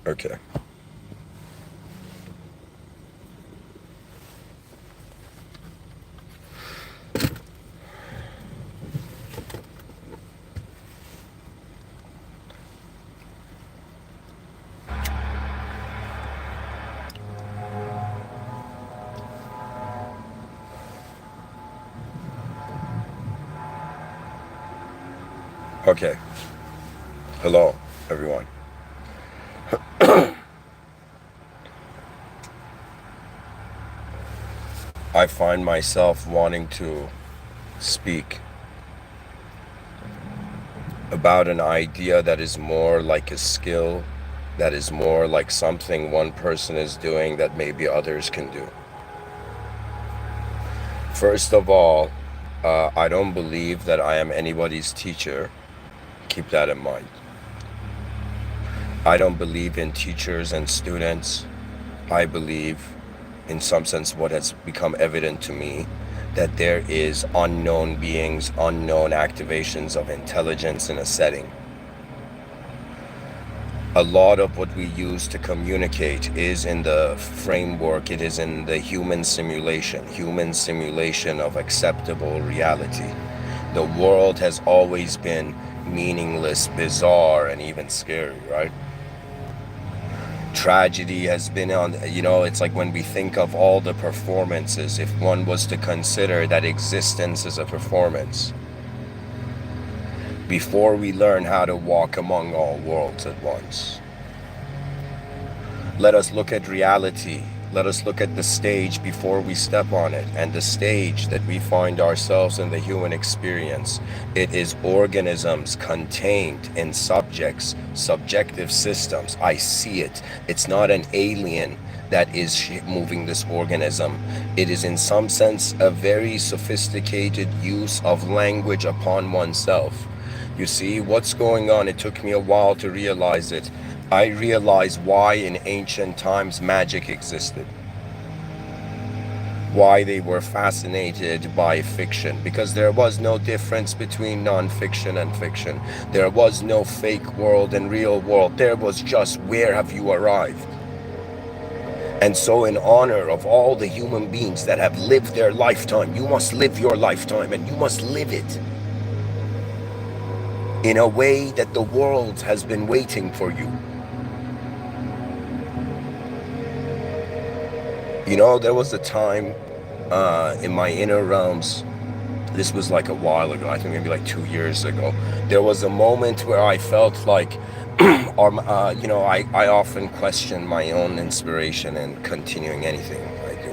Okay. Okay. Hello, everyone. I find myself wanting to speak about an idea that is more like a skill, that is more like something one person is doing that maybe others can do. First of all, I don't believe that I am anybody's teacher. Keep that in mind. I don't believe in teachers and students. I believe, in some sense, what has become evident to me, that there is unknown beings, unknown activations of intelligence in a setting. A lot of what we use to communicate is in the framework, it is in the human simulation of acceptable reality. The world has always been meaningless, bizarre, and even scary, right? Tragedy has been on, it's like when we think of all the performances, if one was to consider that existence is a performance, before we learn how to walk among all worlds at once, let us look at reality. Let us look at the stage before we step on it. And the stage that we find ourselves in the human experience, it is organisms contained in subjects, subjective systems. I see it. It's not an alien that is moving this organism. It is in some sense a very sophisticated use of language upon oneself. You see what's going on. It took me a while to realize it. I realized why in ancient times magic existed. Why they were fascinated by fiction. Because there was no difference between non-fiction and fiction. There was no fake world and real world. There was just, where have you arrived? And so in honor of all the human beings that have lived their lifetime, you must live your lifetime, and you must live it in a way that the world has been waiting for you. You know, there was a time in my inner realms, This was like a while ago, I think maybe like 2 years ago. There was a moment where I felt like, I often question my own inspiration and continuing anything I do.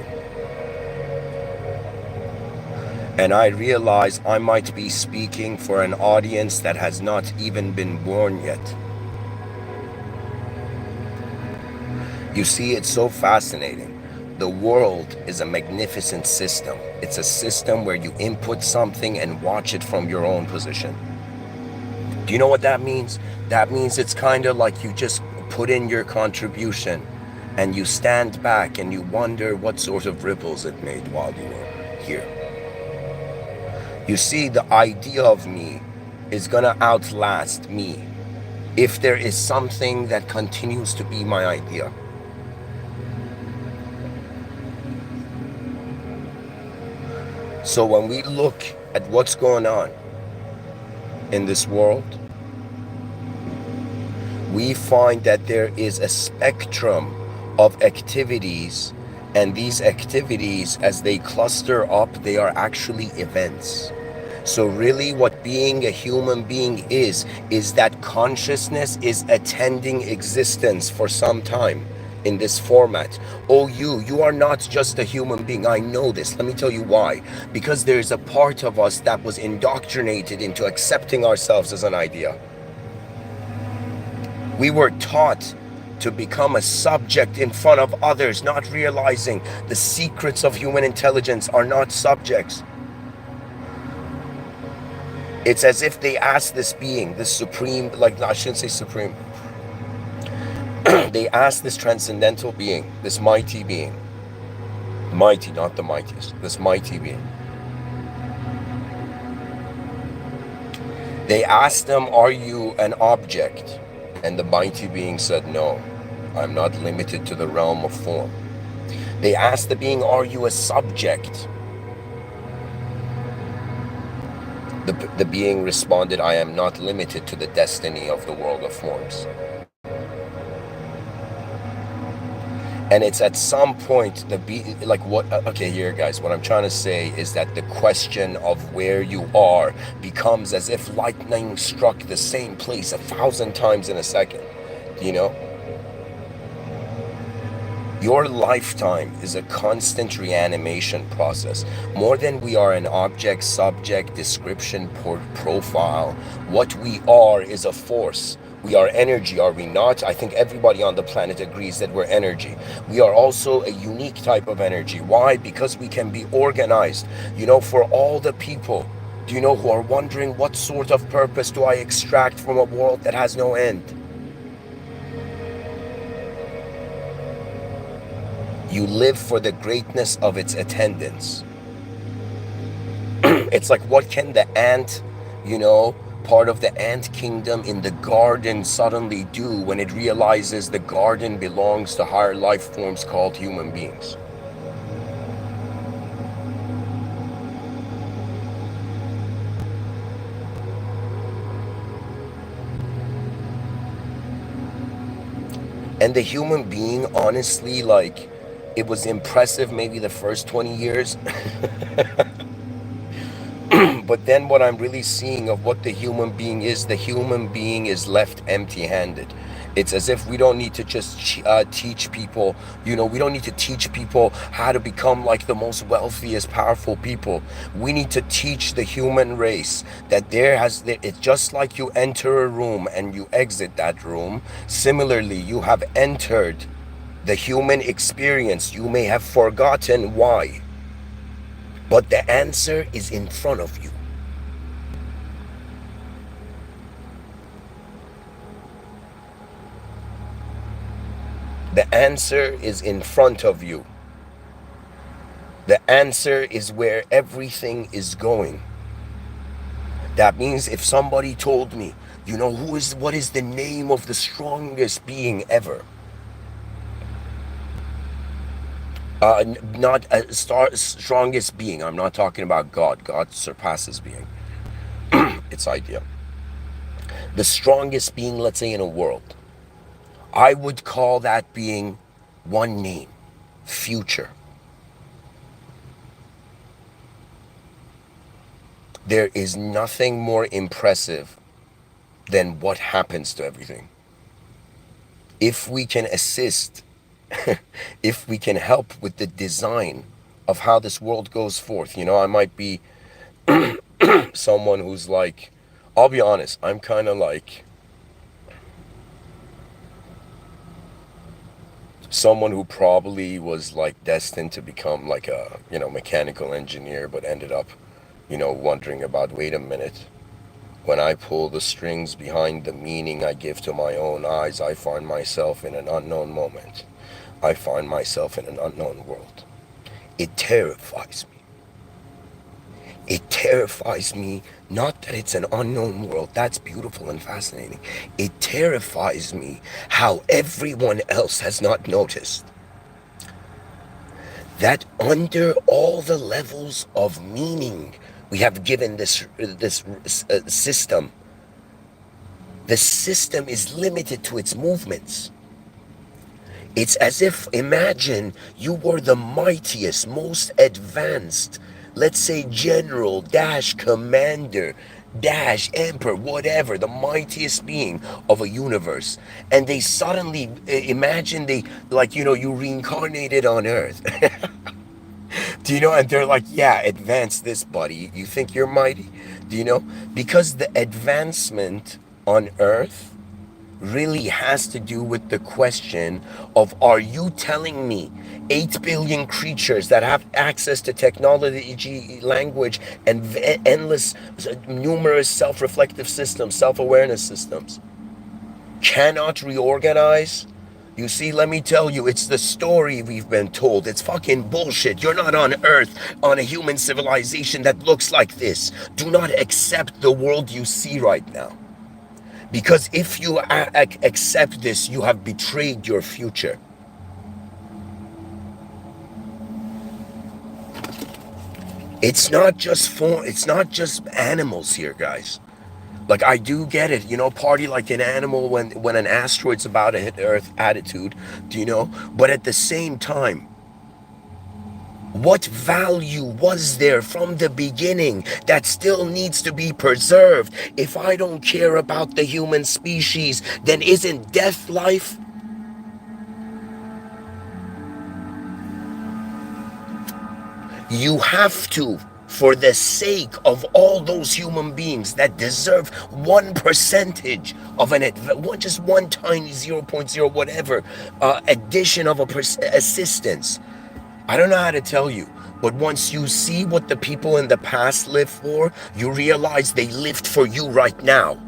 And I realize I might be speaking for an audience that has not even been born yet. You see, it's so fascinating. The world is a magnificent system. It's a system where you input something and watch it from your own position. Do you know what that means? That means it's kind of like you just put in your contribution and you stand back and you wonder what sort of ripples it made while you were here. You see, the idea of me is gonna outlast me if there is something that continues to be my idea. So when we look at what's going on in this world, we find that there is a spectrum of activities, and these activities, as they cluster up, they are actually events. So really what being a human being is that consciousness is attending existence for some time in this format. Oh, you are not just a human being. I know this. Let me tell you why. Because there's a part of us that was indoctrinated into accepting ourselves as an idea. We were taught to become a subject in front of others, not realizing the secrets of human intelligence are not subjects. It's as if they asked this being, this supreme, like I shouldn't say supreme, they asked this transcendental being, this mighty being, mighty, not the mightiest, this mighty being. They asked them, are you an object? And the mighty being said, no, I'm not limited to the realm of form. They asked the being, are you a subject? The being responded, I am not limited to the destiny of the world of forms. And it's at some point, okay, here guys, what I'm trying to say is that the question of where you are becomes as if lightning struck the same place 1,000 times in a second, you know? Your lifetime is a constant reanimation process. More than we are an object, subject, description, profile, what we are is a force. We are energy, are we not? I think everybody on the planet agrees that we're energy. We are also a unique type of energy. Why? Because we can be organized. You know, for all the people, do you know, who are wondering what sort of purpose do I extract from a world that has no end? You live for the greatness of its attendance. It's like, what can the ant, part of the ant kingdom in the garden suddenly do when it realizes the garden belongs to higher life forms called human beings? And the human being, honestly, like, it was impressive maybe the first 20 years. But then what I'm really seeing of what the human being is, the human being is left empty-handed. It's as if we don't need to just teach people, we don't need to teach people how to become like the most wealthiest, powerful people. We need to teach the human race that it's just like you enter a room and you exit that room. Similarly, you have entered the human experience. You may have forgotten why, but the answer is in front of you. The answer is in front of you. The answer is where everything is going. That means if somebody told me, what is the name of the strongest being ever? Not a strongest being. I'm not talking about God. God surpasses being. It's idea. The strongest being, let's say, in a world, I would call that being one name: future. There is nothing more impressive than what happens to everything. If we can assist, if we can help with the design of how this world goes forth, I might be someone who's like, I'll be honest, I'm kind of like someone who probably was like destined to become like a, mechanical engineer, but ended up, wondering about, wait a minute, when I pull the strings behind the meaning I give to my own eyes, I find myself in an unknown moment. I find myself in an unknown world. It terrifies me. It terrifies me, not that it's an unknown world, that's beautiful and fascinating. It terrifies me how everyone else has not noticed that under all the levels of meaning we have given this system, the system is limited to its movements. It's as if, imagine you were the mightiest, most advanced, let's say general, dash commander, dash emperor, whatever, the mightiest being of a universe. And they suddenly, imagine you reincarnated on Earth. Do you know? And they're like, yeah, advance this, buddy. You think you're mighty? Do you know? Because the advancement on Earth really has to do with the question of, are you telling me 8 billion creatures that have access to technology, language, and endless, numerous self-reflective systems, self-awareness systems, cannot reorganize? You see, let me tell you, it's the story we've been told. It's fucking bullshit. You're not on Earth, on a human civilization that looks like this. Do not accept the world you see right now. Because if you accept this, you have betrayed your future. It's not just animals here, guys. Like, I do get it, party like an animal when an asteroid's about to hit Earth attitude, But at the same time, what value was there from the beginning that still needs to be preserved? If I don't care about the human species, then isn't death life? You have to, for the sake of all those human beings that deserve 1% of just one tiny 0.0 whatever addition of assistance. I don't know how to tell you, but once you see what the people in the past lived for, you realize they lived for you right now.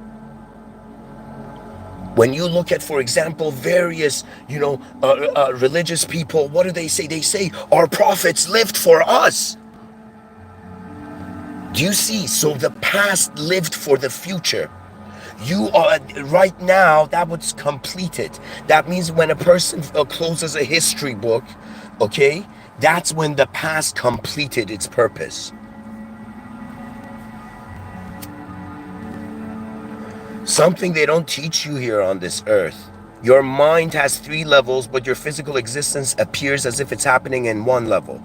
When you look at, for example, various, religious people, what do they say? They say, our prophets lived for us. Do you see? So the past lived for the future. You are, right now, that was completed. That means when a person closes a history book, okay, that's when the past completed its purpose. Something they don't teach you here on this earth. Your mind has 3 levels, but your physical existence appears as if it's happening in 1 level.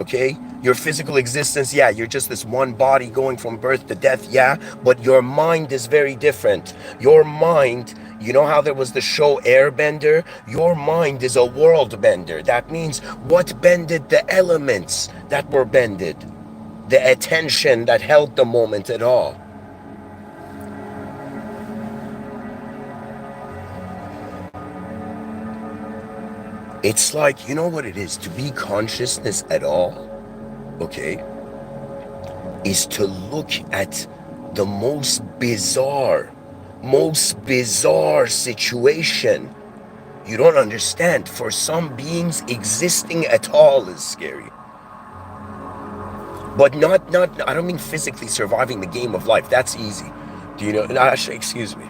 Okay? Your physical existence, yeah, you're just this one body going from birth to death, yeah, but your mind is very different. Your mind, you know how there was the show Airbender? Your mind is a world bender. That means what bended the elements that were bended? The attention that held the moment at all. It's like, you know what it is? To be consciousness at all, okay, is to look at the most bizarre situation. You don't understand. For some beings, existing at all is scary. But not, I don't mean physically surviving the game of life. That's easy. Do you know? Actually, excuse me.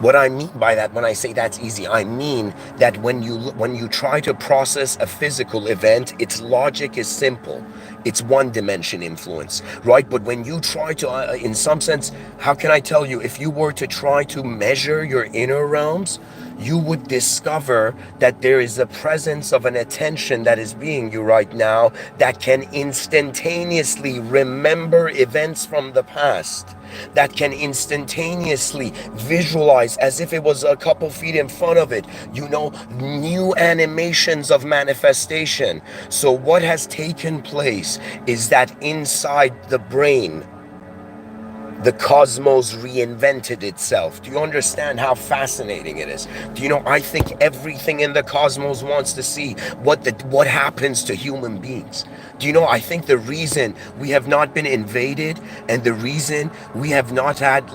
What I mean by that, when I say that's easy, I mean that when you try to process a physical event, its logic is simple. It's one dimension influence, right? But when you try to, in some sense, how can I tell you, if you were to try to measure your inner realms, you would discover that there is a presence of an attention that is being you right now that can instantaneously remember events from the past, that can instantaneously visualize as if it was a couple feet in front of it, new animations of manifestation. So what has taken place is that inside the brain, the cosmos reinvented itself. Do you understand how fascinating it is? Do you know, I think everything in the cosmos wants to see what happens to human beings. Do you know, I think the reason we have not been invaded and the reason we have not had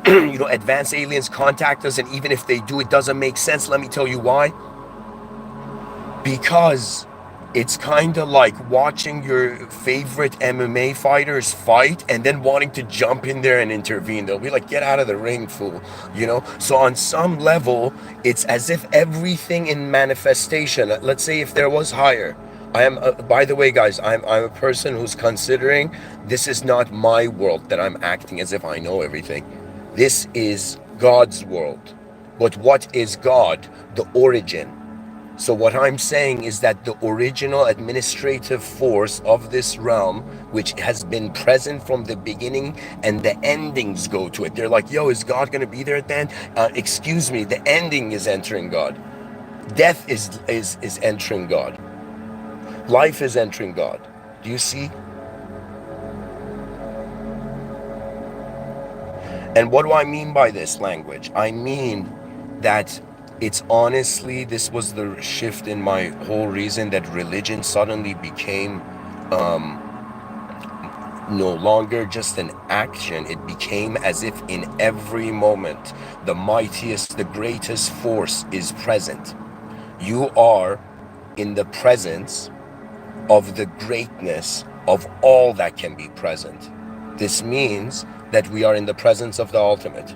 advanced aliens contact us, and even if they do, it doesn't make sense. Let me tell you why. Because it's kind of like watching your favorite MMA fighters fight and then wanting to jump in there and intervene. They'll be like, get out of the ring, fool. So on some level, it's as if everything in manifestation, let's say if there was higher, I am, by the way, guys, I'm a person who's considering this is not my world that I'm acting as if I know everything. This is God's world. But what is God? The origin. So what I'm saying is that the original administrative force of this realm, which has been present from the beginning, and the endings go to it. They're like, yo, is God going to be there at the end? Excuse me, the ending is entering God. Death is entering God. Life is entering God. Do you see? And what do I mean by this language? I mean that it's honestly, this was the shift in my whole reason that religion suddenly became no longer just an action. It became as if in every moment, the mightiest, the greatest force is present. You are in the presence of the greatness of all that can be present. This means that we are in the presence of the ultimate.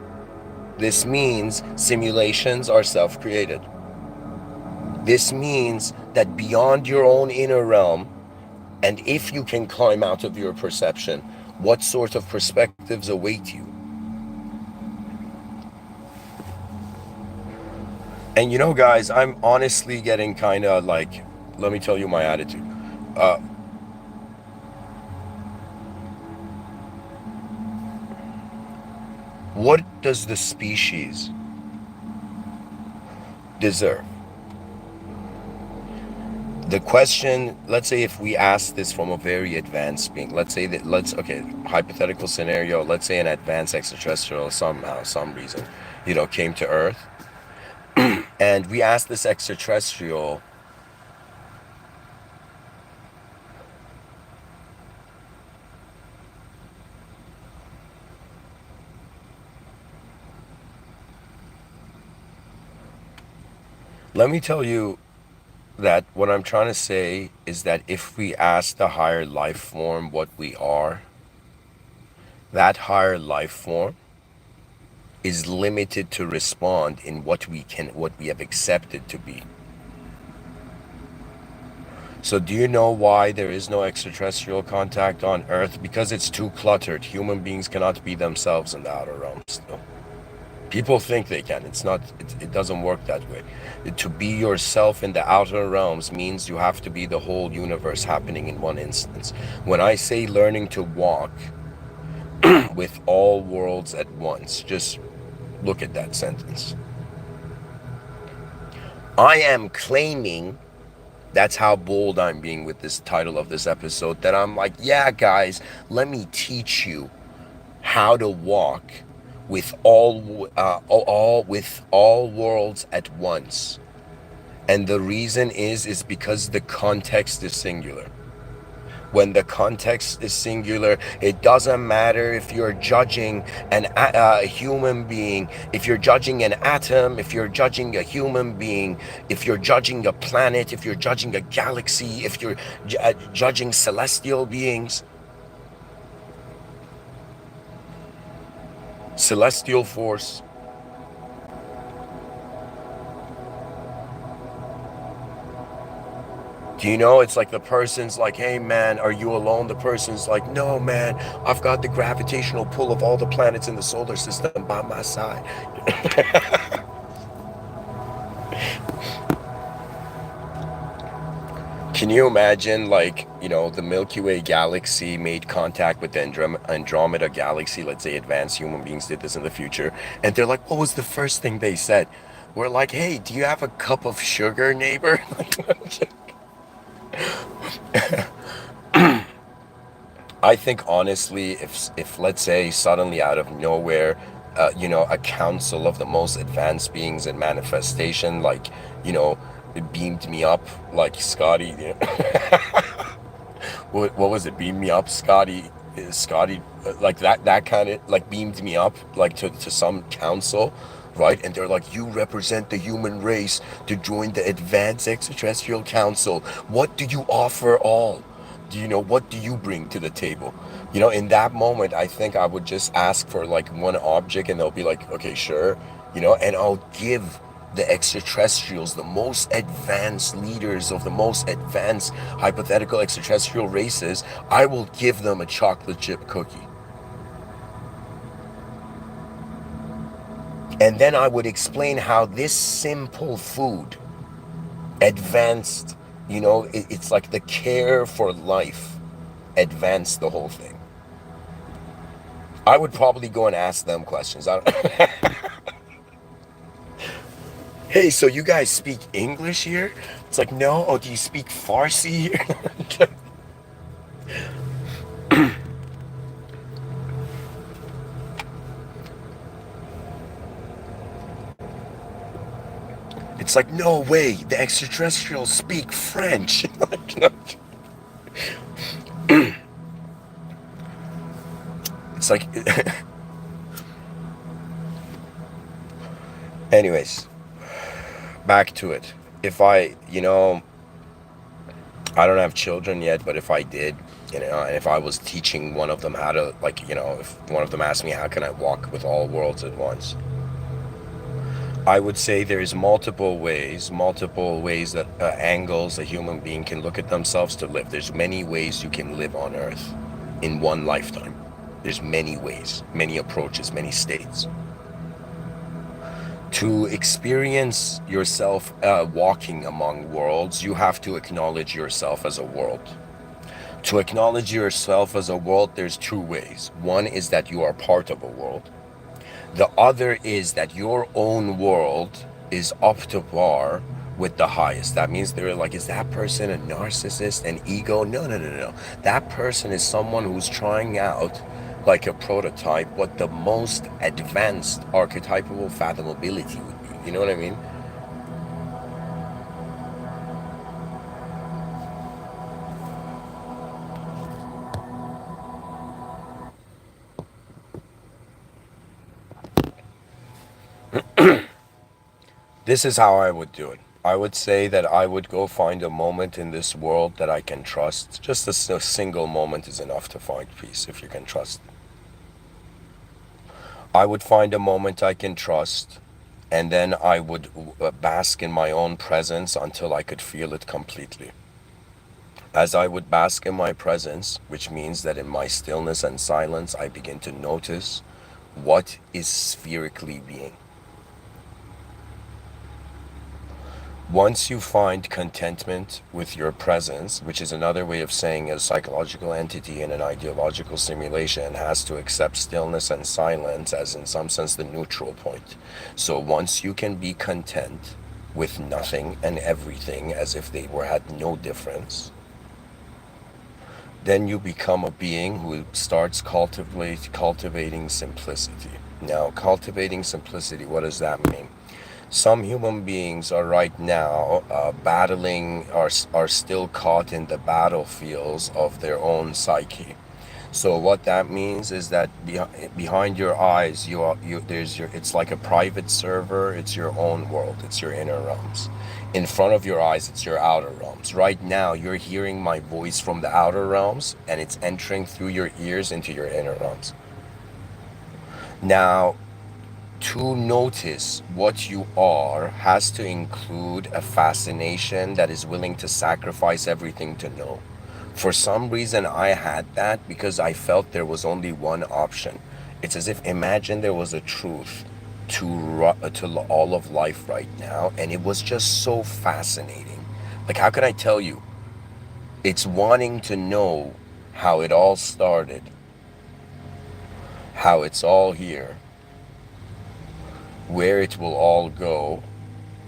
This means simulations are self-created. This means that beyond your own inner realm, and if you can climb out of your perception, what sort of perspectives await you? And guys, I'm honestly getting kind of like, let me tell you my attitude. What does the species deserve? The question, let's say if we ask this from a very advanced being, let's say that, hypothetical scenario, let's say an advanced extraterrestrial somehow, some reason, came to Earth, and we asked this extraterrestrial, let me tell you that what I'm trying to say is that if we ask the higher life form what we are, that higher life form is limited to respond in what we have accepted to be. So do you know why there is no extraterrestrial contact on Earth? Because it's too cluttered. Human beings cannot be themselves in the outer realms still. People think they can. It doesn't work that way. To be yourself in the outer realms means you have to be the whole universe happening in one instance. When I say learning to walk with all worlds at once, just look at that sentence. I am claiming, that's how bold I'm being with this title of this episode, that I'm like, yeah, guys, let me teach you how to walk with all worlds at once. And the reason is because the context is singular. When the context is singular, it doesn't matter if you're judging a human being, if you're judging an atom, if you're judging a human being, if you're judging a planet, if you're judging a galaxy, if you're judging celestial beings, celestial force. Do you know, it's like the person's like, hey man, are you alone? The person's like, no man, I've got the gravitational pull of all the planets in the solar system by my side. Can you imagine, like, the Milky Way galaxy made contact with the Andromeda galaxy? Let's say advanced human beings did this in the future, and they're like, what was the first thing they said? We're like, hey, do you have a cup of sugar, neighbor? I think honestly, if let's say suddenly out of nowhere, a council of the most advanced beings in manifestation, like, you know, it beamed me up, like Scotty. What was it? Beam me up, Scotty. Scotty, like that kind of like beamed me up, like to some council, right? And they're like, you represent the human race to join the Advanced Extraterrestrial Council. What do you offer all? What do you bring to the table? In that moment, I think I would just ask for like one object, and they'll be like, okay, sure, and I'll give the extraterrestrials, the most advanced leaders of the most advanced hypothetical extraterrestrial races, I will give them a chocolate chip cookie. And then I would explain how this simple food, advanced, it's like the care for life, advanced the whole thing. I would probably go and ask them questions. Hey, so you guys speak English here? It's like, no. Oh, do you speak Farsi here? It's like, no way, the extraterrestrials speak French. It's like, anyways, back to it. If I don't have children yet, but if I did, and if I was teaching one of them how to, like, if one of them asked me, how can I walk with all worlds at once? I would say there's multiple ways that angles a human being can look at themselves to live. There's many ways you can live on Earth in one lifetime. There's many ways, many approaches, many states. To experience yourself walking among worlds, you have to acknowledge yourself as a world. To acknowledge yourself as a world, there's two ways. One is that you are part of a world. The other is that your own world is up to par with the highest. That means they're like, is that person a narcissist, an ego? No. That person is someone who's trying out like a prototype what the most advanced archetypal fathomability would be. You know what I mean? This is how I would do it. I would say that I would go find a moment in this world that I can trust. Just a single moment is enough to find peace if you can trust. I would find a moment I can trust, and then I would bask in my own presence until I could feel it completely. As I would bask in my presence, which means that in my stillness and silence, I begin to notice what is spherically being. Once you find contentment with your presence, which is another way of saying a psychological entity in an ideological simulation has to accept stillness and silence as in some sense the neutral point. So once you can be content with nothing and everything as if they had no difference, then you become a being who starts cultivating simplicity. Now, cultivating simplicity, what does that mean? Some human beings are right now are still caught in the battlefields of their own psyche. So what that means is that behind your eyes, it's like a private server. It's your own world. It's your inner realms. In front of your eyes, it's your outer realms. Right now, you're hearing my voice from the outer realms, and it's entering through your ears into your inner realms. Now, to notice what you are has to include a fascination that is willing to sacrifice everything to know. For some reason, I had that because I felt there was only one option. It's as if, imagine there was a truth to all of life right now, and it was just so fascinating. Like, how can I tell you? It's wanting to know how it all started, how it's all here, where it will all go,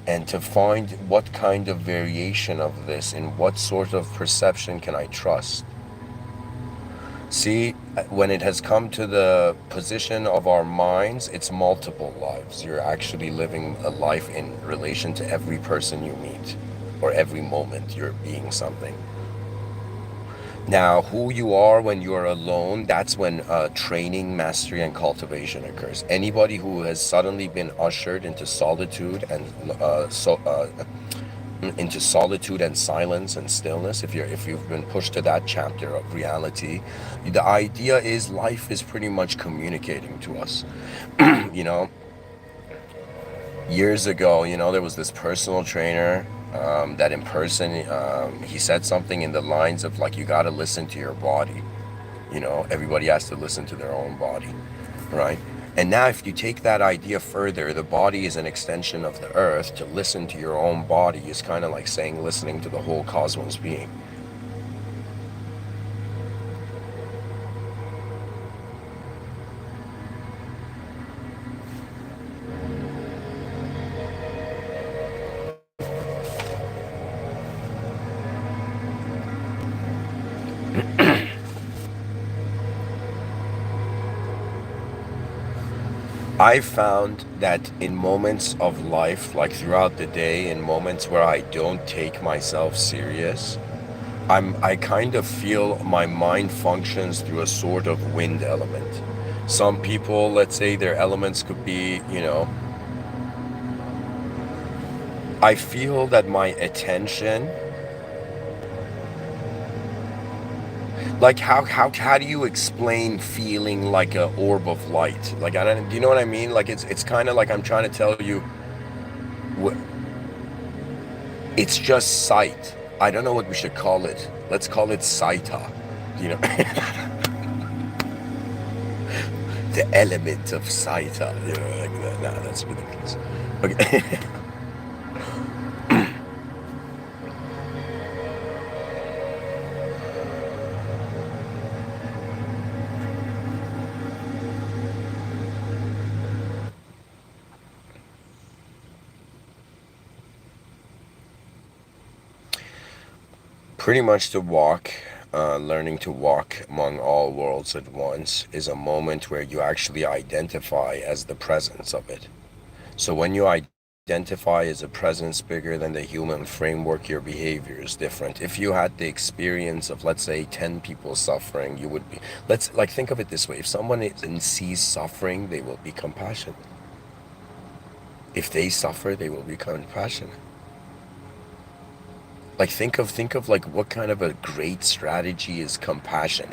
and to find what kind of variation of this in what sort of perception can I trust. See, when it has come to the position of our minds, it's multiple lives. You're actually living a life in relation to every person you meet, or every moment you're being something. Now, who you are when you're alone, that's when training, mastery, and cultivation occurs. Anybody who has suddenly been ushered into solitude and into solitude and silence and stillness, if you've been pushed to that chapter of reality, the idea is life is pretty much communicating to us. you know, Years ago, there was this personal trainer that in person, he said something in the lines of like, you got to listen to your body. Everybody has to listen to their own body, right? And now, if you take that idea further, the body is an extension of the earth. To listen to your own body is kind of like saying listening to the whole cosmos being. I found that in moments of life, like throughout the day, in moments where I don't take myself serious, I kind of feel my mind functions through a sort of wind element. Some people, let's say their elements could be, I feel that my attention, like how do you explain feeling like a orb of light? Like, I don't, do you know what I mean? Like, it's kind of like I'm trying to tell you, wh- it's just sight. I don't know what we should call it. Let's call it Saita. You know, the element of Saita. Like that. Nah, that's ridiculous. Okay. Pretty much to walk, learning to walk among all worlds at once is a moment where you actually identify as the presence of it. So when you identify as a presence bigger than the human framework, your behavior is different. If you had the experience of, let's say, 10 people suffering, you would be, let's like think of it this way. If someone sees suffering, they will be compassionate. If they suffer, they will be compassionate. Like think of like what kind of a great strategy is compassion.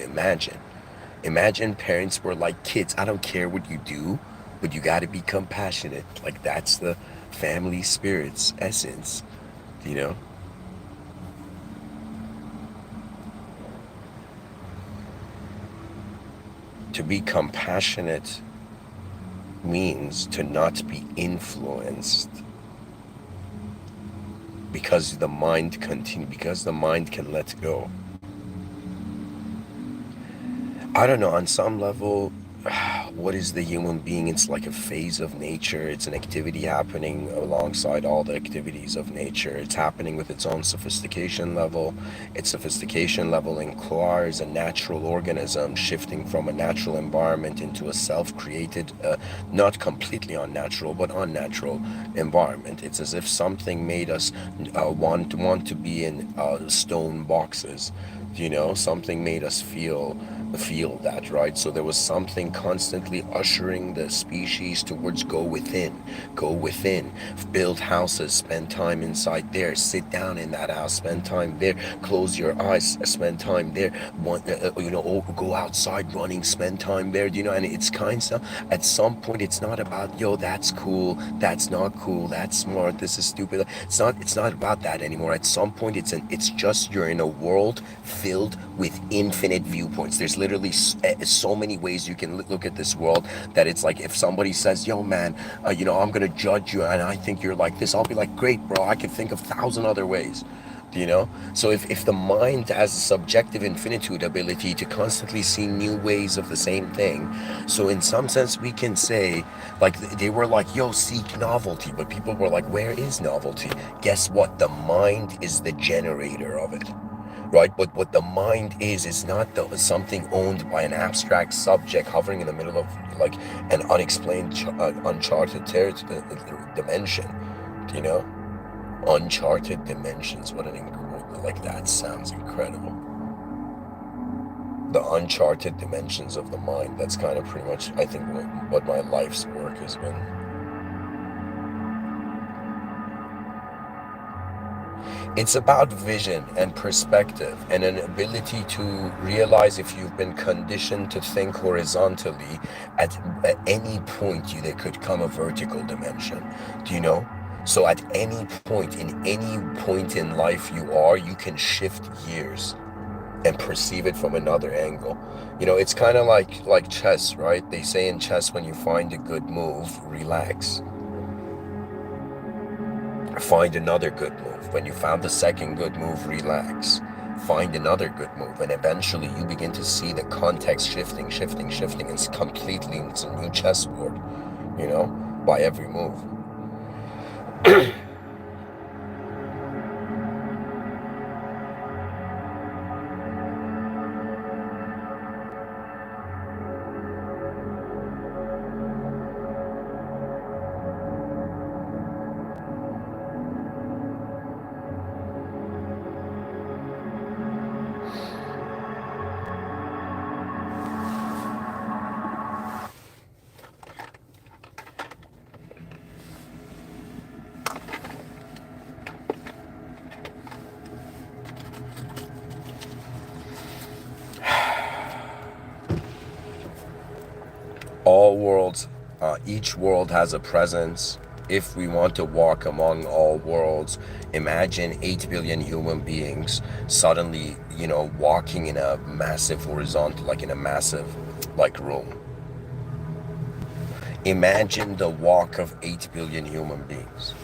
Imagine parents were like, kids, I don't care what you do, but you got to be compassionate. Like that's the family spirit's essence, you know? To be compassionate means to not be influenced because the mind can let go. I don't know, on some level, what is the human being? It's like a phase of nature. It's an activity happening alongside all the activities of nature. It's happening with its own sophistication level. Its sophistication level requires a natural organism shifting from a natural environment into a self-created, not completely unnatural, but unnatural environment. It's as if something made us want to be in stone boxes. Something made us feel that, right? So there was something constantly ushering the species towards go within, build houses, spend time inside there, sit down in that house, spend time there, close your eyes, spend time there, go outside running, spend time there, and it's kind of, at some point, it's not about, yo, that's cool, that's not cool, that's smart, this is stupid. It's not about that anymore. At some point, it's just you're in a world filled with infinite viewpoints. There's literally so many ways you can look at this world, that it's like if somebody says, yo man, I'm gonna judge you and I think you're like this, I'll be like, great bro, I can think of 1,000 other ways. you know. So if the mind has a subjective infinitude ability to constantly see new ways of the same thing, so in some sense we can say, like, they were like, yo, seek novelty, but people were like, where is novelty? Guess what? The mind is the generator of it, right? But what the mind is not something owned by an abstract subject hovering in the middle of like an unexplained uncharted dimension, you know. Uncharted dimensions. What an incredible, like, that sounds incredible. The uncharted dimensions of the mind. That's kind of pretty much, I think, what my life's work has been. It's about vision and perspective and an ability to realize if you've been conditioned to think horizontally, at any point there could come a vertical dimension. Do you know? So at any point, in any point in life you can shift gears and perceive it from another angle. You know, it's kind of like chess, right? They say in chess, when you find a good move, relax. Find another good move. When you found the second good move, relax. Find another good move, and eventually you begin to see the context shifting, shifting, shifting. It's completely, it's a new chessboard, you know, by every move. All worlds, each world has a presence. If we want to walk among all worlds, imagine 8 billion human beings suddenly, you know, walking in a massive horizontal, like in a massive, like, room. Imagine the walk of 8 billion human beings.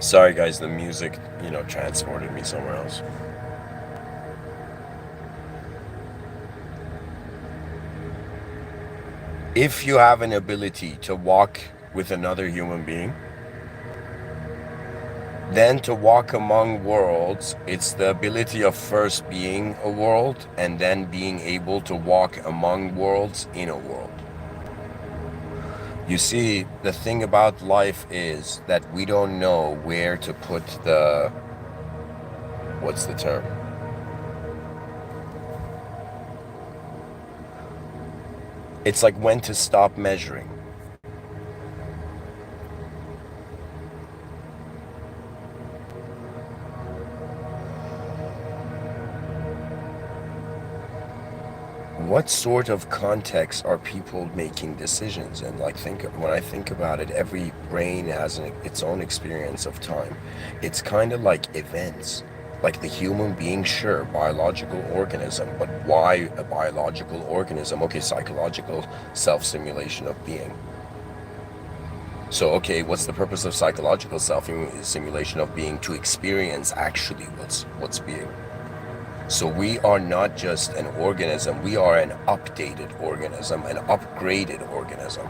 Sorry guys, the music, you know, transported me somewhere else. If you have an ability to walk with another human being, then to walk among worlds, it's the ability of first being a world and then being able to walk among worlds in a world. You see, the thing about life is that we don't know where to put the, what's the term? It's like when to stop measuring. What sort of context are people making decisions in? Like, when I think about it, every brain has its own experience of time. It's kind of like events. Like the human being, sure, biological organism, but why a biological organism? Okay, psychological self-simulation of being. So, okay, what's the purpose of psychological self-simulation of being? To experience actually what's being. So we are not just an organism, we are an updated organism, an upgraded organism.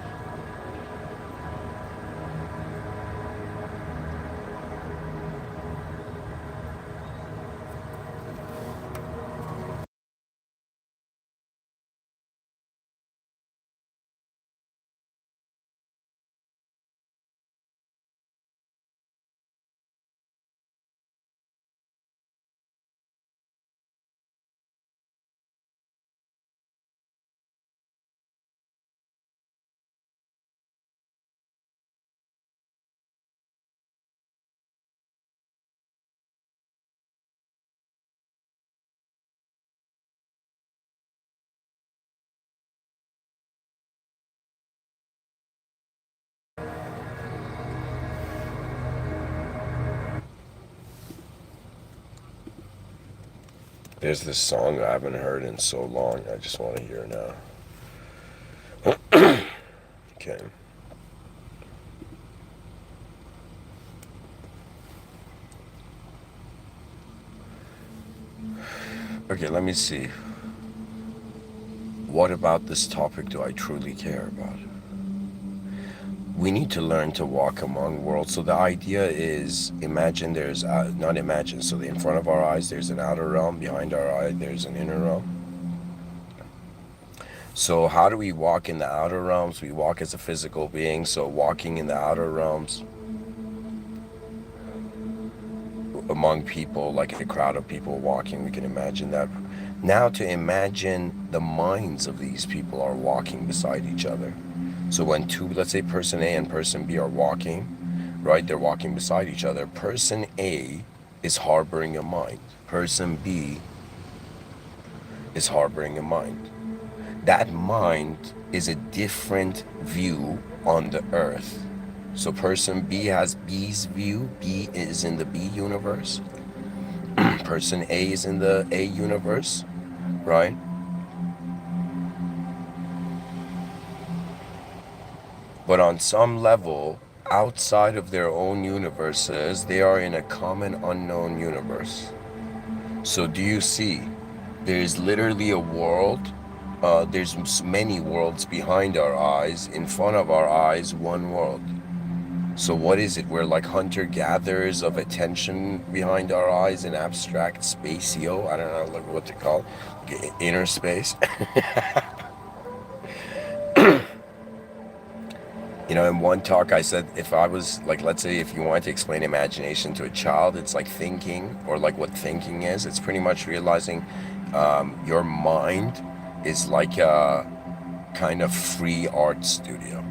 There's this song I haven't heard in so long. I just want to hear now. Okay. Okay, let me see. What about this topic do I truly care about? We need to learn to walk among worlds. So the idea is, imagine there's, not imagine, so in front of our eyes there's an outer realm, behind our eye there's an inner realm. So how do we walk in the outer realms? We walk as a physical being, so walking in the outer realms among people, like a crowd of people walking, we can imagine that. Now to imagine the minds of these people are walking beside each other. So when two, let's say person A and person B are walking, right? They're walking beside each other. Person A is harboring a mind. Person B is harboring a mind. That mind is a different view on the earth. So person B has B's view. B is in the B universe. Person A is in the A universe, right? But on some level, outside of their own universes, they are in a common unknown universe. So do you see? There's literally a world. There's many worlds behind our eyes. In front of our eyes, one world. So what is it? We're like hunter-gatherers of attention behind our eyes in abstract spatio. I don't know like what to call it. Inner space. You know, in one talk I said, if I was like, let's say if you wanted to explain imagination to a child, it's like thinking, or like what thinking is. It's pretty much realizing your mind is like a kind of free art studio.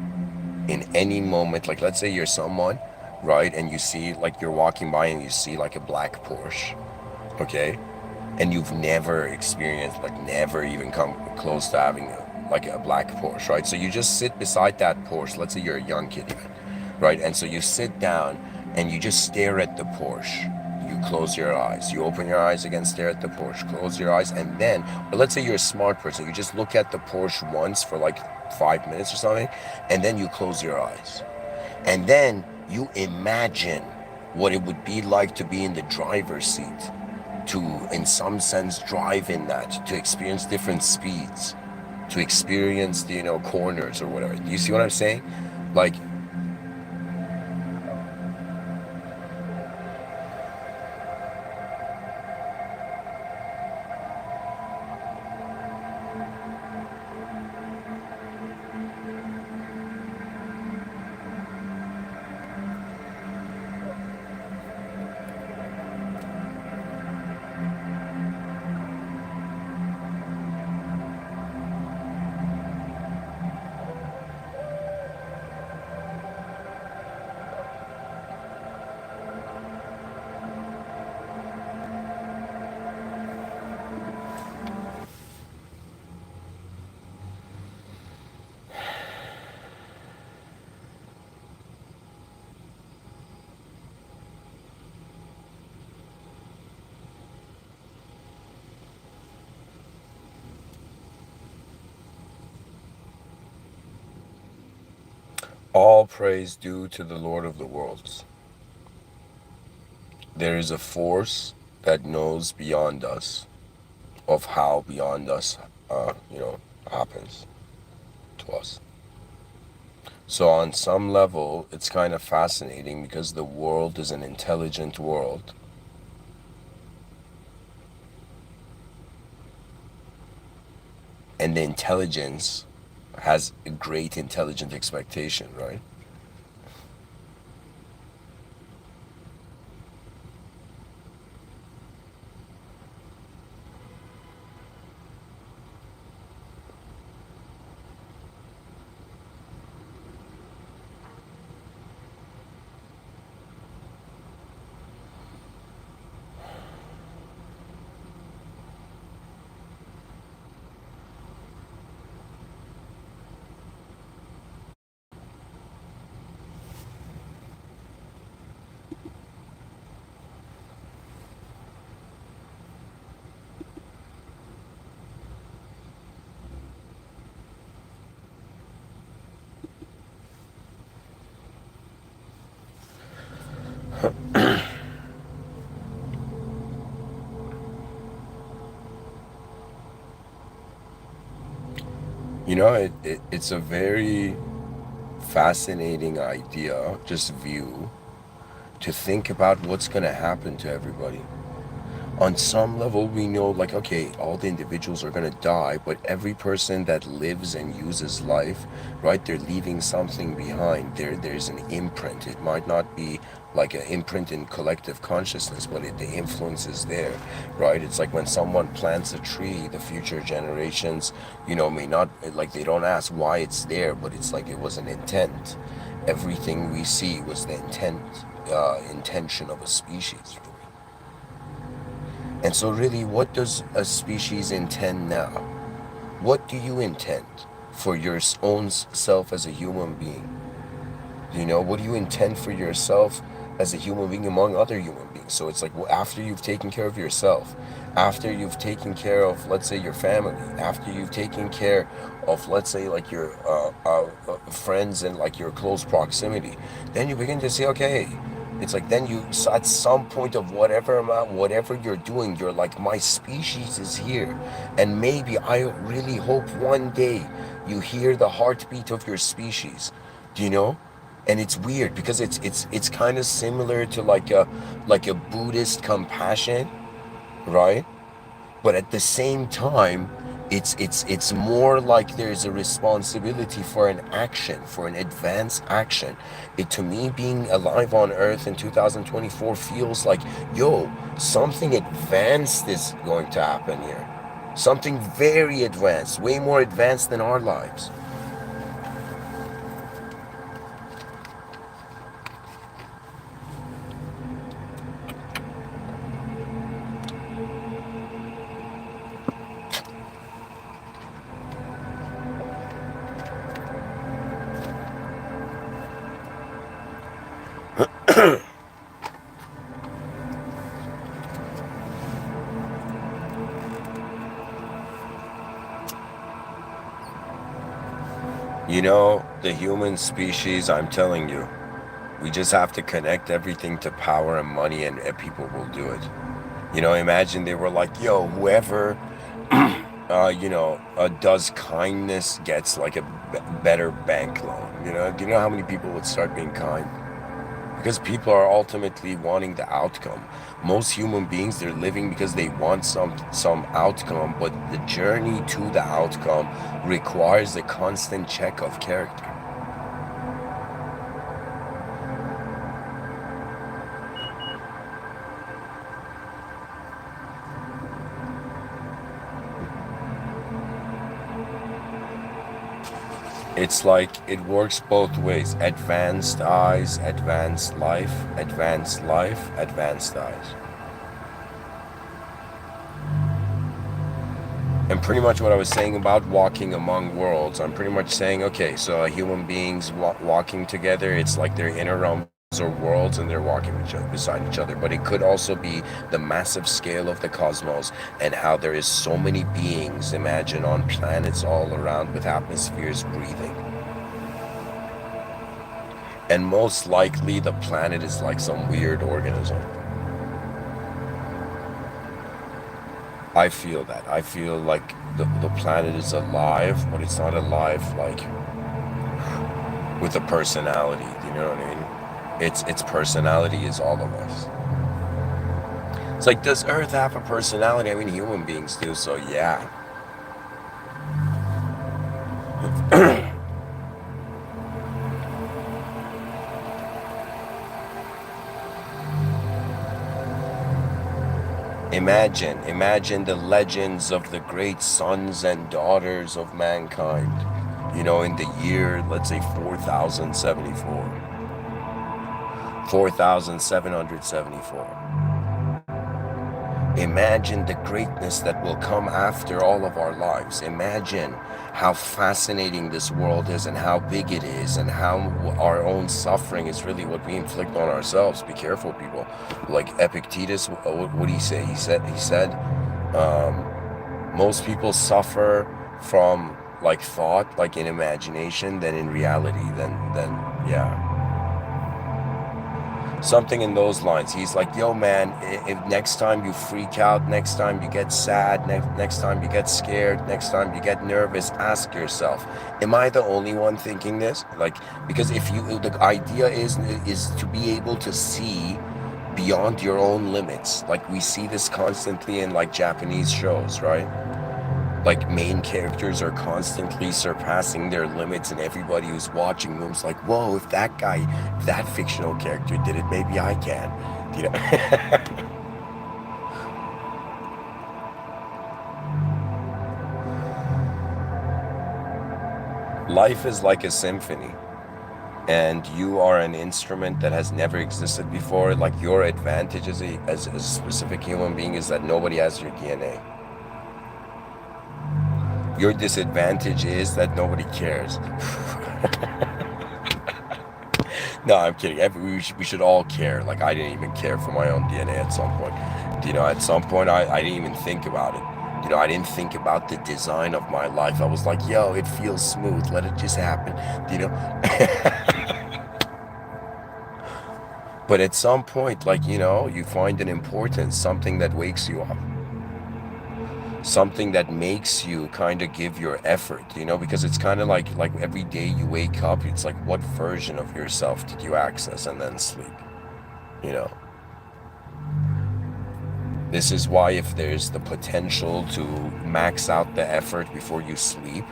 In any moment, like let's say you're someone, right, and you see, like you're walking by and you see like a black Porsche, okay, and you've never experienced, like never even come close to having like a black Porsche, right? So you just sit beside that Porsche. Let's say you're a young kid even, right? And so you sit down and you just stare at the Porsche. You close your eyes. You open your eyes again, stare at the Porsche. Close your eyes, and then, or let's say you're a smart person. You just look at the Porsche once for like 5 minutes or something, and then you close your eyes. And then you imagine what it would be like to be in the driver's seat, to, in some sense, drive in that, to experience different speeds, to experience the, corners or whatever. Do you see what I'm saying? Like, all praise due to the Lord of the worlds. There is a force that knows beyond us, of how beyond us, happens to us. So on some level, it's kind of fascinating because the world is an intelligent world. And the intelligence has a great intelligent expectation, right? It's a very fascinating idea, just view, to think about what's going to happen to everybody. On some level, we know, like, okay, all the individuals are going to die, but every person that lives and uses life, right, they're leaving something behind. There's an imprint. It might not be like an imprint in collective consciousness, but the influence is there, right? It's like when someone plants a tree, the future generations, may not, like, they don't ask why it's there, but it's like it was an intent. Everything we see was the intention of a species. And so really, what does a species intend now? What do you intend for your own self as a human being? What do you intend for yourself as a human being among other human beings? So it's like, well, after you've taken care of yourself, after you've taken care of, let's say, your family, after you've taken care of, let's say, like your friends and like your close proximity, then you begin to say, okay, it's like then you, so at some point of whatever amount, whatever you're doing, you're like, my species is here. And maybe I really hope one day you hear the heartbeat of your species, do you know? And it's weird because it's kind of similar to like a Buddhist compassion, right? But at the same time, it's more like there's a responsibility for an action, for an advanced action. It, to me, being alive on Earth in 2024 feels like, yo, something advanced is going to happen here. Something very advanced, way more advanced than our lives. The human species, I'm telling you, we just have to connect everything to power and money, and people will do it. Imagine they were like, yo, whoever, does kindness gets like a better bank loan. Do you know how many people would start being kind? Because people are ultimately wanting the outcome. Most human beings, they're living because they want some outcome, but the journey to the outcome requires a constant check of character. It's like it works both ways. Advanced eyes, advanced life, advanced life, advanced eyes. And pretty much what I was saying about walking among worlds, I'm pretty much saying, okay, so human beings walking together, it's like their inner realms or worlds, and they're walking beside each other. But it could also be the massive scale of the cosmos and how there is so many beings, imagine, on planets all around with atmospheres breathing. And most likely the planet is like some weird organism. I feel that. I feel like the planet is alive, but it's not alive like with a personality. Do you know what I mean? Its personality is all of us. It's like, does Earth have a personality? I mean, human beings do, so yeah. Imagine the legends of the great sons and daughters of mankind, in the year, let's say 4074, 4774. Imagine the greatness that will come after all of our lives. Imagine how fascinating this world is and how big it is and how our own suffering is really what we inflict on ourselves. Be careful, people. Like Epictetus, what did he say? He said, most people suffer from like thought, like in imagination, than in reality. Then yeah. Something in those lines. He's like, yo, man, if next time you freak out, next time you get sad, next time you get scared, next time you get nervous, ask yourself, am I the only one thinking this? Like, because if you, the idea is to be able to see beyond your own limits. Like we see this constantly in like Japanese shows, right? Like main characters are constantly surpassing their limits, and everybody who's watching them's like, whoa, if that guy, if that fictional character did it, maybe I can, you know. Life is like a symphony, and you are an instrument that has never existed before. Like your advantage as a specific human being is that nobody has your DNA. Your disadvantage is that nobody cares. No, I'm kidding. We should all care. Like I didn't even care for my own DNA at some point. You know, at some point I didn't even think about it. You know, I didn't think about the design of my life. I was like, yo, it feels smooth. Let it just happen. You know? But at some point, like, you know, you find an importance, something that wakes you up, something that makes you kind of give your effort, you know, because it's kind of like every day you wake up, it's like what version of yourself did you access and then sleep, you know. This is why if there's the potential to max out the effort before you sleep,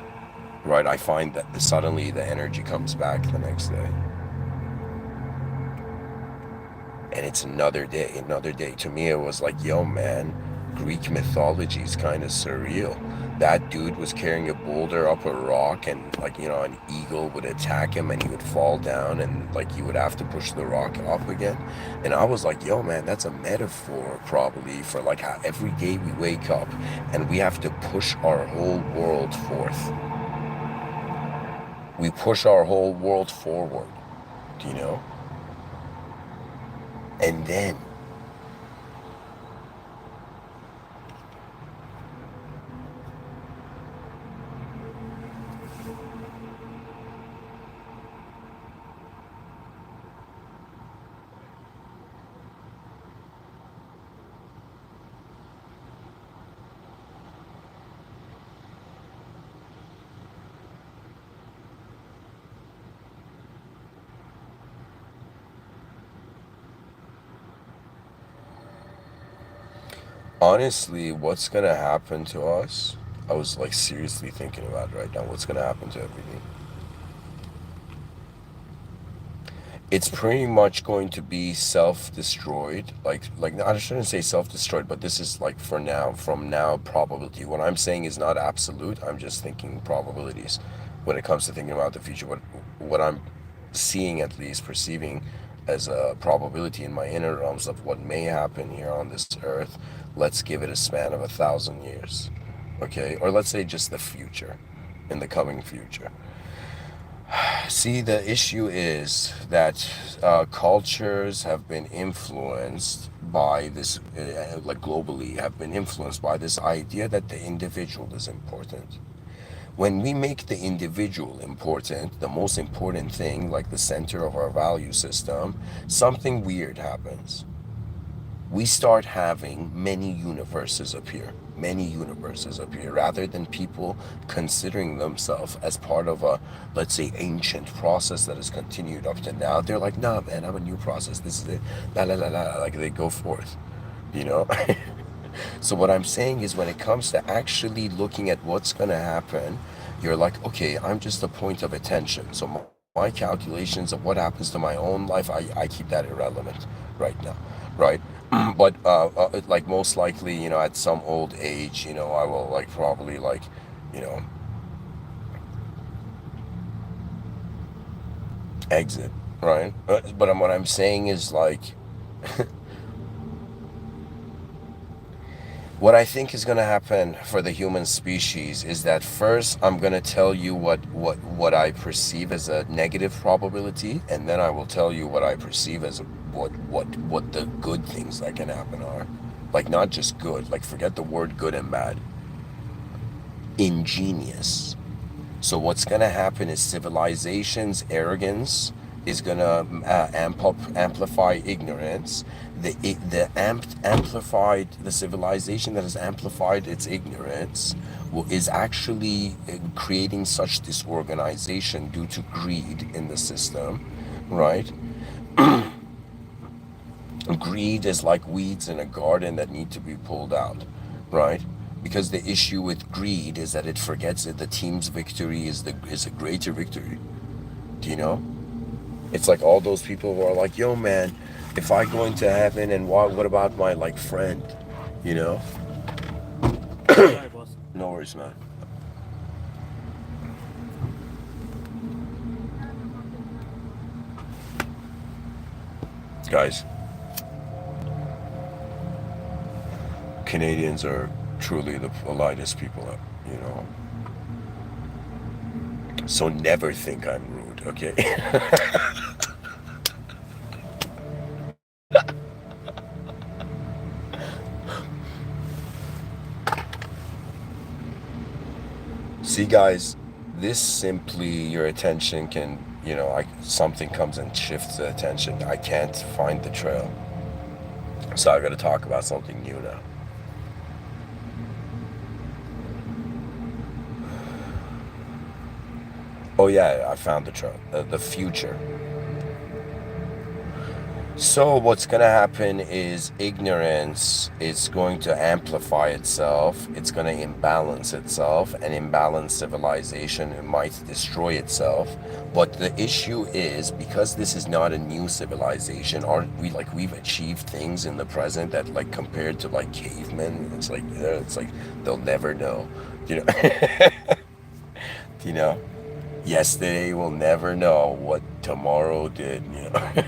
right, I find that suddenly the energy comes back the next day. And it's another day, another day. To me, it was like, yo, man, Greek mythology is kind of surreal. That dude was carrying a boulder up a rock, and like, you know, an eagle would attack him and he would fall down, and like he would have to push the rock up again. And I was like, yo, man, that's a metaphor probably for like how every day we wake up and we have to push our whole world forth. We push our whole world forward, you know? And then honestly, what's gonna happen to us? I was like seriously thinking about it right now. What's gonna happen to everything? It's pretty much going to be self-destroyed. Like I shouldn't say self-destroyed, but this is like for now, from now probability. What I'm saying is not absolute. I'm just thinking probabilities when it comes to thinking about the future. What I'm seeing, at least perceiving as a probability in my inner realms of what may happen here on this earth. Let's give it a span of 1,000 years, okay? Or let's say just the future, in the coming future. See, the issue is that cultures have been influenced by this, like globally, have been influenced by this idea that the individual is important. When we make the individual important, the most important thing, like the center of our value system, something weird happens. We start having many universes appear, rather than people considering themselves as part of a, let's say, ancient process that has continued up to now. They're like, nah, man, I'm a new process. This is it. La la la la. Like they go forth, you know? So what I'm saying is when it comes to actually looking at what's going to happen, you're like, okay, I'm just a point of attention. So my calculations of what happens to my own life, I keep that irrelevant right now, right? But like most likely, you know, at some old age, you know, I will like probably like, you know, exit, right? But what I'm saying is like, what I think is going to happen for the human species is that first I'm going to tell you what I perceive as a negative probability, and then I will tell you what I perceive as what the good things that can happen are. Like not just good, like forget the word good and bad. Ingenious. So what's going to happen is civilization's arrogance is gonna amplify ignorance. The civilization that has amplified its ignorance is actually creating such disorganization due to greed in the system, right? Greed is like weeds in a garden that need to be pulled out, right? Because the issue with greed is that it forgets that the team's victory is a greater victory. Do you know? It's like all those people who are like, yo man, if I go into heaven, and what about my like friend? You know? Sorry, boss. No worries, man. Guys, Canadians are truly the politest people, you know. So never think I'm rude, okay? See, guys, this simply your attention can, you know, something comes and shifts the attention. I can't find the trail. So I got to talk about something new now. Oh yeah, I found the trail, the future. So what's going to happen is ignorance is going to amplify itself. It's going to imbalance itself, and imbalanced civilization, it might destroy itself. But the issue is, because this is not a new civilization, aren't we like, we've achieved things in the present that, like, compared to like cavemen, it's like, you know, it's like they'll never know, you know. You know, yesterday will never know what tomorrow did, you know.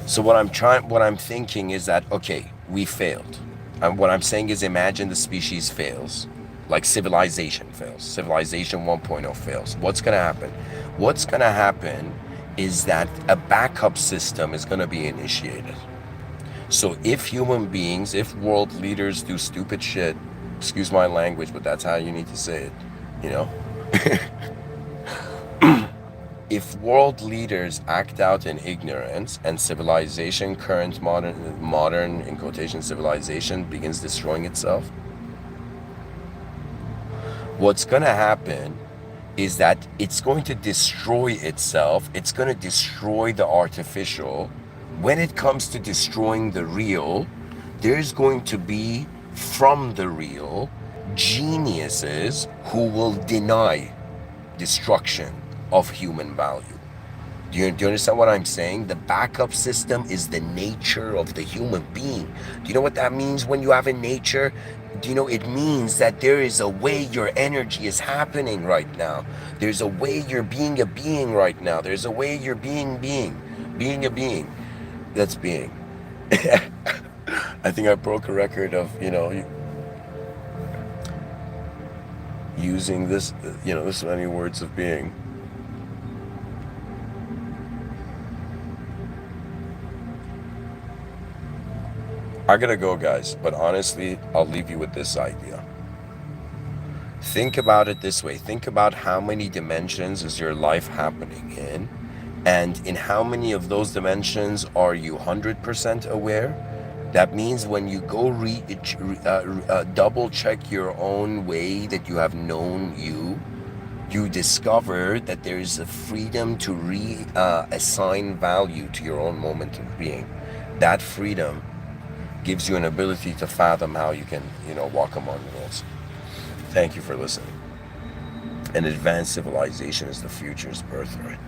So what I'm thinking is that, okay, we failed. And what I'm saying is, imagine the species fails, like civilization fails. Civilization 1.0 fails. What's going to happen? What's going to happen is that a backup system is going to be initiated. So if human beings, if world leaders do stupid shit, excuse my language, but that's how you need to say it, you know? If world leaders act out in ignorance and civilization, current modern in quotation civilization, begins destroying itself, what's going to happen is that it's going to destroy itself. It's going to destroy the artificial. When it comes to destroying the real, there's going to be, from the real, geniuses who will deny destruction of human value. Do you understand what I'm saying? The backup system is the nature of the human being. Do you know what that means when you have a nature? Do you know it means that there is a way your energy is happening right now. There's a way you're being a being right now. There's a way you're being a being. That's being. I think I broke a record of, you know, using this, you know, this many words of being. I gotta go, guys, but honestly, I'll leave you with this idea. Think about it this way. Think about how many dimensions is your life happening in, and in how many of those dimensions are you 100% aware? That means when you go double check your own way that you have known you discover that there is a freedom to assign value to your own moment of being. That freedom gives you an ability to fathom how you can, you know, walk among rules. Thank you for listening. An advanced civilization is the future's birthright.